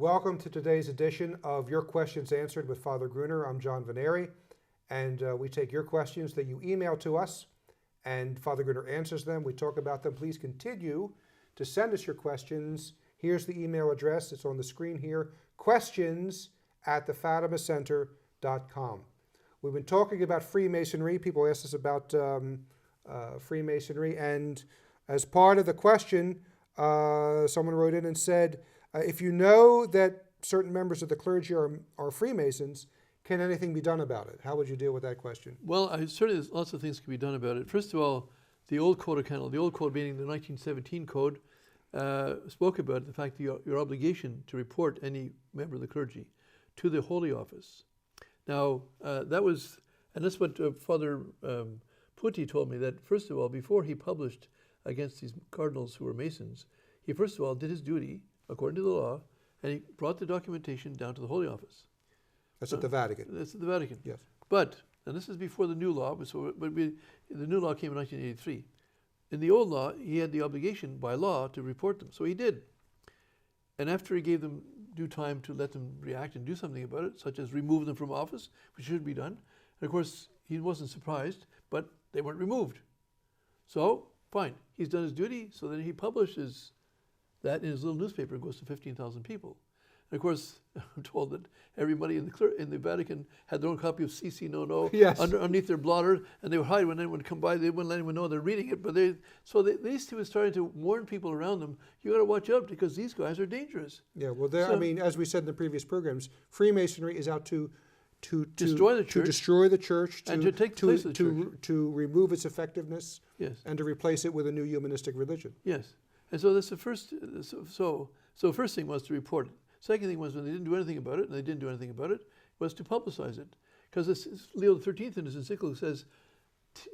Welcome to today's edition of Your Questions Answered with Father Gruner. I'm John Veneri, and we take your questions that you email to us, and Father Gruner answers them. We talk about them. Please continue to send us your questions. Here's the email address. It's on the screen here, questions@thefatimacenter.com. We've been talking about Freemasonry. People ask us about Freemasonry, and as part of the question, someone wrote in and said, if you know that certain members of the clergy are Freemasons, can anything be done about it? How would you deal with that question? Well, certainly there's lots of things can be done about it. First of all, the old code of canal, the old code meaning the 1917 code, spoke about the fact that your obligation to report any member of the clergy to the Holy Office. Now, that's what Father Putti told me, that first of all, before he published against these cardinals who were Masons, he first of all did his duty according to the law, and he brought the documentation down to the Holy Office. That's at the Vatican. That's at the Vatican. Yes. But, and this is before the new law, the new law came in 1983. In the old law, he had the obligation by law to report them, so he did. And after he gave them due time to let them react and do something about it, such as remove them from office, which should be done, and of course, he wasn't surprised, but they weren't removed. So, fine, he's done his duty, so then he publishes that in his little newspaper. It goes to 15,000 people. And of course, I'm told that everybody in the Vatican had their own copy of CC No, yes, underneath their blotter, and they would hide when anyone would come by. They wouldn't let anyone know they're reading it. But these two were starting to warn people around them, you got to watch out because these guys are dangerous. Yeah, well, I mean, as we said in the previous programs, Freemasonry is out to destroy the church, and to take the place of the church, to remove its effectiveness, yes, and to replace it with a new humanistic religion. Yes. And so that's the first. So first thing was to report it. Second thing was when they didn't do anything about it, and they didn't do anything about it, was to publicize it, because Leo XIII in his encyclical says,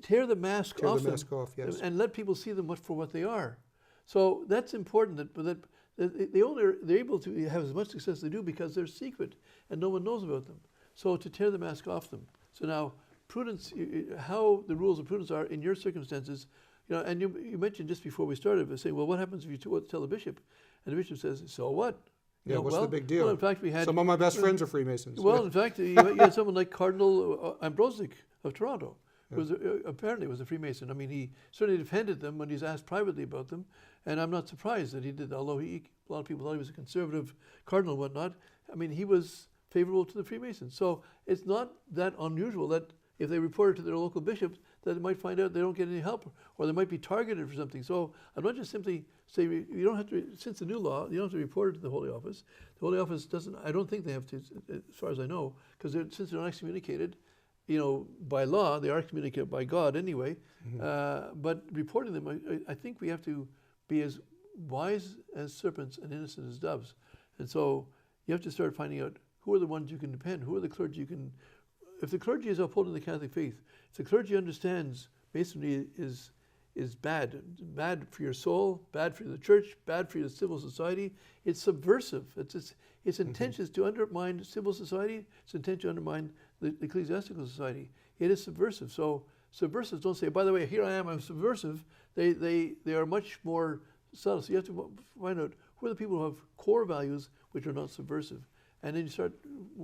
tear the mask off them, yes, and let people see them for what they are. So that's important that they're able to have as much success as they do because they're secret and no one knows about them. So to tear the mask off them. So now prudence, how the rules of prudence are in your circumstances. And you mentioned just before we started, saying, well, what happens if you tell the bishop? And the bishop says, so what? Yeah, what's the big deal? Well, in fact, we had some of my best friends are Freemasons. Well, in fact, you had someone like Cardinal Ambrosic of Toronto, who was apparently was a Freemason. I mean, he certainly defended them when he's asked privately about them, and I'm not surprised that he did, although a lot of people thought he was a conservative cardinal and whatnot. I mean, he was favorable to the Freemasons. So it's not that unusual that if they report it to their local bishop, that they might find out they don't get any help, or they might be targeted for something. So I'm not just simply say, you don't have to, since the new law, you don't have to report it to the Holy Office. The Holy Office doesn't, I don't think they have to, as far as I know, because since they're not excommunicated, by law, they are excommunicated by God anyway, but reporting them, I think we have to be as wise as serpents and innocent as doves. And so you have to start finding out who are the ones you can depend, who are the clergy you can. If the clergy is upholding the Catholic faith, if the clergy understands Masonry is bad for your soul, bad for the church, bad for your civil society, it's subversive. Its intention is to undermine civil society. Its intention to undermine the ecclesiastical society. It is subversive. So subversives don't say, by the way, here I am, I'm subversive. They are much more subtle. So you have to find out who are the people who have core values which are not subversive. And then you start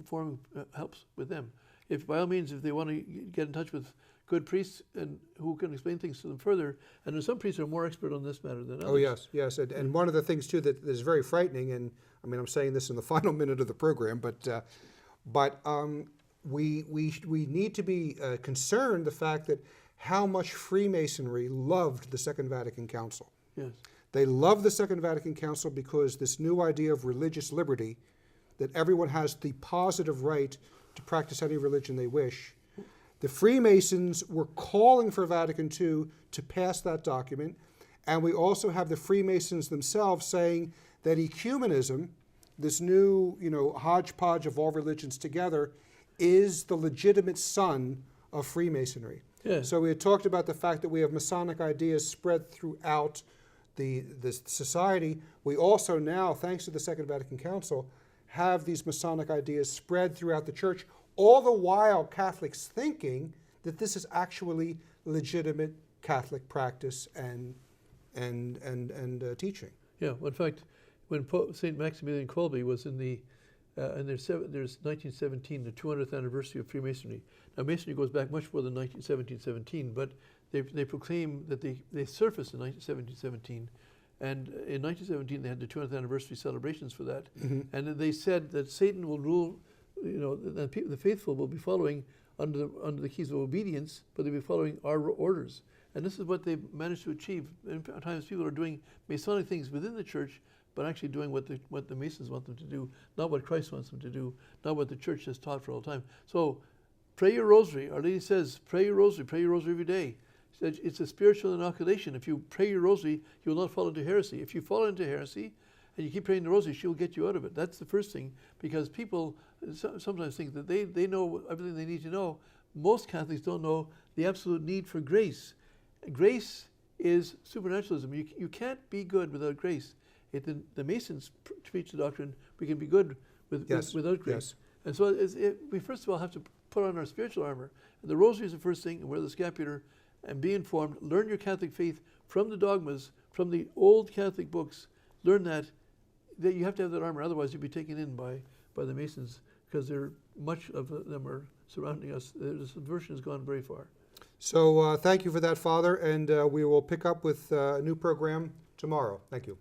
forming helps with them. If by all means, if they want to get in touch with good priests and who can explain things to them further, and there's some priests are more expert on this matter than others. Oh yes, and one of the things too that is very frightening, and I mean I'm saying this in the final minute of the program, but we need to be concerned the fact that how much Freemasonry loved the Second Vatican Council. Yes, they loved the Second Vatican Council because this new idea of religious liberty, that everyone has the positive right to practice any religion they wish. The Freemasons were calling for Vatican II to pass that document, and we also have the Freemasons themselves saying that ecumenism, this new, hodgepodge of all religions together, is the legitimate son of Freemasonry. Yeah. So we had talked about the fact that we have Masonic ideas spread throughout the society. We also now, thanks to the Second Vatican Council, have these Masonic ideas spread throughout the church, all the while Catholics thinking that this is actually legitimate Catholic practice and teaching. Yeah, well, in fact, when St. Maximilian Kolbe was in the and there's 1917, the 200th anniversary of Freemasonry. Now, Masonry goes back much more than 1717, but they proclaim that they surfaced in 1717, and in 1917 they had the 200th anniversary celebrations for that, and they said that Satan will rule, the faithful will be following under the keys of obedience, but they'll be following our orders. And this is what they've managed to achieve. And at times people are doing Masonic things within the church, but actually doing what the Masons want them to do, not what Christ wants them to do, not what the church has taught for all time. So pray your rosary. Our Lady says, pray your rosary every day. She said, it's a spiritual inoculation. If you pray your rosary, you will not fall into heresy. If you fall into heresy and you keep praying the rosary, she will get you out of it. That's the first thing, because people sometimes think that they know everything they need to know. Most Catholics don't know the absolute need for grace. Grace is supernaturalism. You can't be good without grace. The Masons preach the doctrine we can be good without grace. Yes. And so we first of all have to put on our spiritual armor. And the rosary is the first thing, and wear the scapular, and be informed. Learn your Catholic faith from the dogmas, from the old Catholic books. Learn that you have to have that armor, otherwise you'll be taken in by the Masons, because much of them are surrounding us. The subversion has gone very far. So thank you for that, Father, and we will pick up with a new program tomorrow. Thank you.